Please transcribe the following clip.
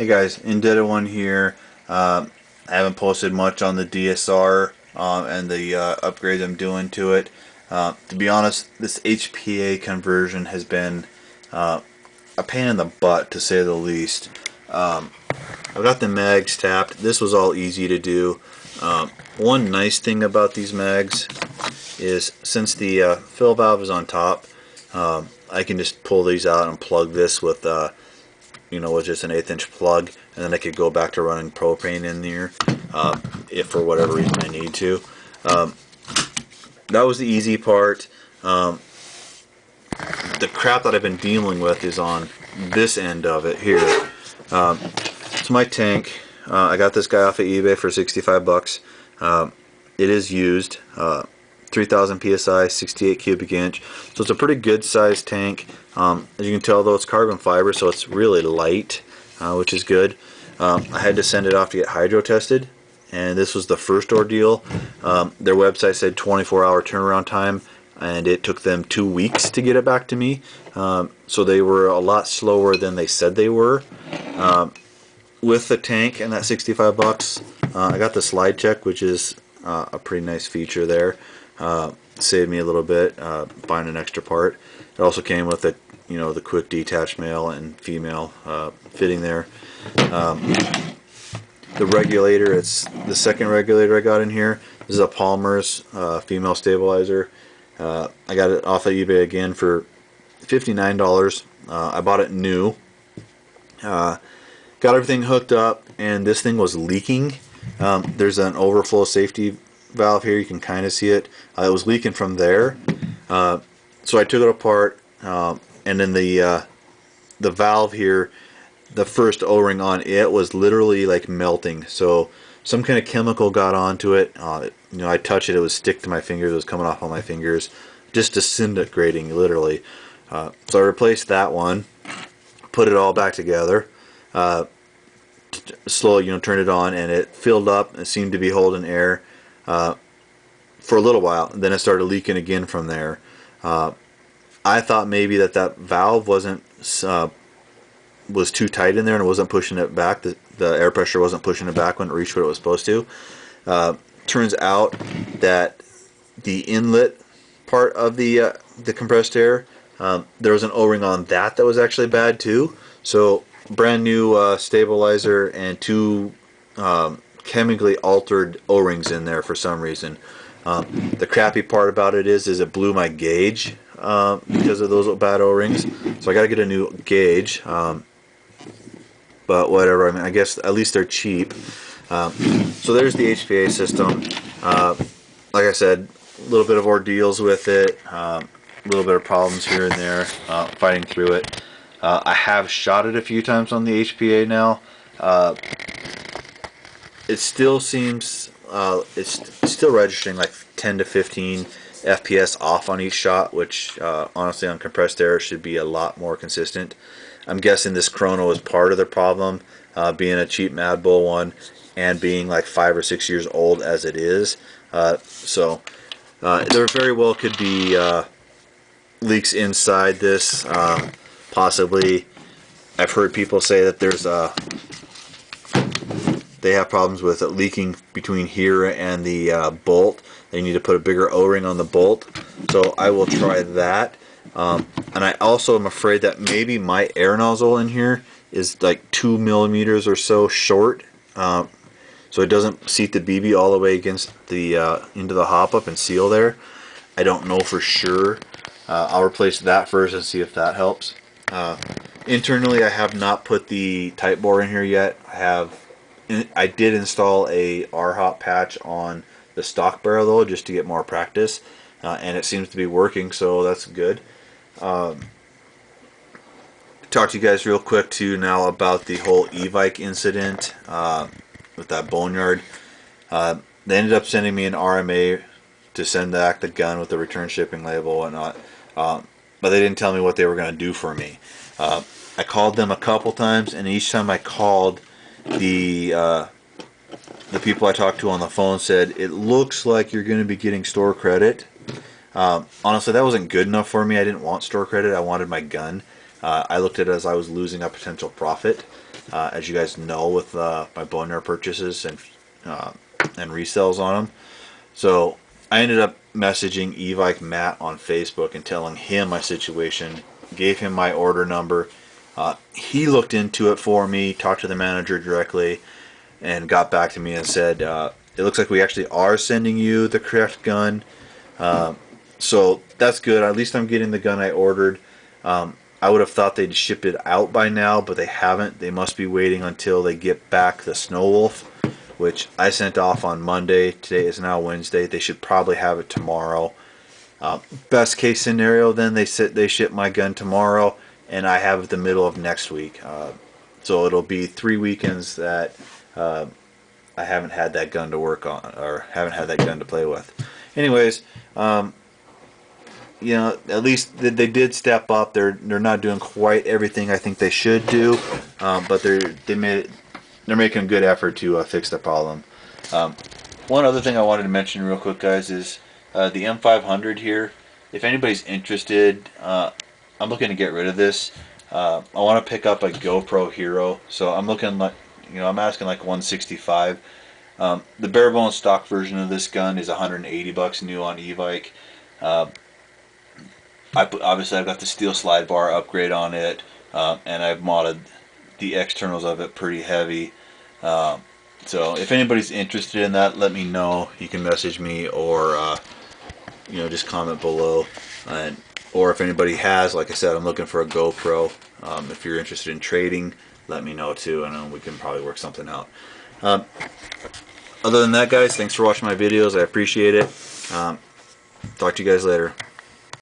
Hey guys, Indebted One here. I haven't posted much on the DSR and the upgrades I'm doing to it. To be honest, this HPA conversion has been a pain in the butt, to say the least. I've got the mags tapped. This was all easy to do. One nice thing about these mags is since the fill valve is on top, I can just pull these out and plug this with with just an 1/8 inch plug, and then I could go back to running propane in there if for whatever reason I need to. That was the easy part. The crap that I've been dealing with is on this end of it here. It's my tank. I got this guy off of eBay for 65 bucks. It is used. 3,000 psi, 68 cubic inch. So it's a pretty good sized tank. As you can tell, though, it's carbon fiber, so it's really light, which is good. I had to send it off to get hydro tested, and this was the first ordeal. Their website said 24-hour turnaround time, and it took them 2 weeks to get it back to me. So they were a lot slower than they said they were. With the tank and that 65 bucks, I got the slide check, which is a pretty nice feature there. Saved me a little bit buying an extra part. It also came with the the quick detach male and female fitting there. The regulator, it's the second regulator I got in here. This is a Palmer's female stabilizer. I got it off of eBay again for $59. I bought it new. Got everything hooked up, and this thing was leaking. There's an overflow safety valve here. You can kind of see it. It was leaking from there. So I took it apart, and then the valve here, the first O-ring on it was literally like melting. So some kind of chemical got onto it. I touch it, it would stick to my fingers. It was coming off on my fingers, just disintegrating literally. So I replaced that one, put it all back together. Slowly, turned it on, and it filled up. It seemed to be holding air for a little while. And then it started leaking again from there. I thought maybe that valve was too tight in there and it wasn't pushing it back. The air pressure wasn't pushing it back when it reached what it was supposed to. Turns out that the inlet part of the compressed air, there was an O-ring on that was actually bad too. So brand new stabilizer and two chemically altered O-rings in there for some reason. The crappy part about it is it blew my gauge because of those bad O-rings. So I got to get a new gauge. But whatever. I mean, I guess at least they're cheap. So there's the HPA system. Like I said, a little bit of ordeals with it. A little bit of problems here and there. Fighting through it. I have shot it a few times on the HPA now. It still seems it's still registering like 10 to 15 FPS off on each shot, which honestly on compressed air should be a lot more consistent. I'm guessing this chrono is part of the problem, being a cheap Mad Bull one and being like 5 or 6 years old as it is. So there very well could be leaks inside this. Possibly, I've heard people say that they have problems with it leaking between here and the bolt. They need to put a bigger O-ring on the bolt. So I will try that. And I also am afraid that maybe my air nozzle in here is like 2 millimeters or so short. So it doesn't seat the BB all the way against the into the hop-up and seal there. I don't know for sure. I'll replace that first and see if that helps. Internally, I have not put the tight bore in here yet. I did install a R-hop patch on the stock barrel though, just to get more practice, and it seems to be working, so that's good. Talk to you guys real quick too now about the whole Evike incident with that boneyard. They ended up sending me an RMA to send back the gun with the return shipping label and whatnot, but they didn't tell me what they were going to do for me. I called them a couple times, and each time I called, the people I talked to on the phone said, it looks like you're going to be getting store credit. Honestly, that wasn't good enough for me. I didn't want store credit. I wanted my gun. I looked at it as I was losing a potential profit. as you guys know, with my boneyard purchases and resells on them. So I ended up messaging Evike Matt on Facebook and telling him my situation, gave him my order number. He looked into it for me, talked to the manager directly, and got back to me and said, it looks like we actually are sending you the correct gun. So that's good. At least I'm getting the gun I ordered. I would have thought they'd ship it out by now, but they haven't. They must be waiting until they get back the Snow Wolf, which I sent off on Monday. Today is now Wednesday. They should probably have it tomorrow. Best case scenario, then they ship my gun tomorrow, and I have it the middle of next week. So it'll be 3 weekends that I haven't had that gun to work on, or haven't had that gun to play with. Anyways, you know, at least they did step up. They're not doing quite everything I think they should do, but they're making a good effort to fix the problem. One other thing I wanted to mention real quick, guys, is the M500 here. If anybody's interested, I'm looking to get rid of this. I want to pick up a GoPro Hero, so I'm looking like, you know, I'm asking like 165. The bare bones stock version of this gun is 180 bucks new on Evike. Obviously I've got the steel slide bar upgrade on it, and I've modded the externals of it pretty heavy. So if anybody's interested in that, let me know. You can message me, or you know, just comment below. Or if anybody has, like I said, I'm looking for a GoPro. If you're interested in trading, let me know too, and we can probably work something out. Other than that, guys, thanks for watching my videos. I appreciate it. Talk to you guys later.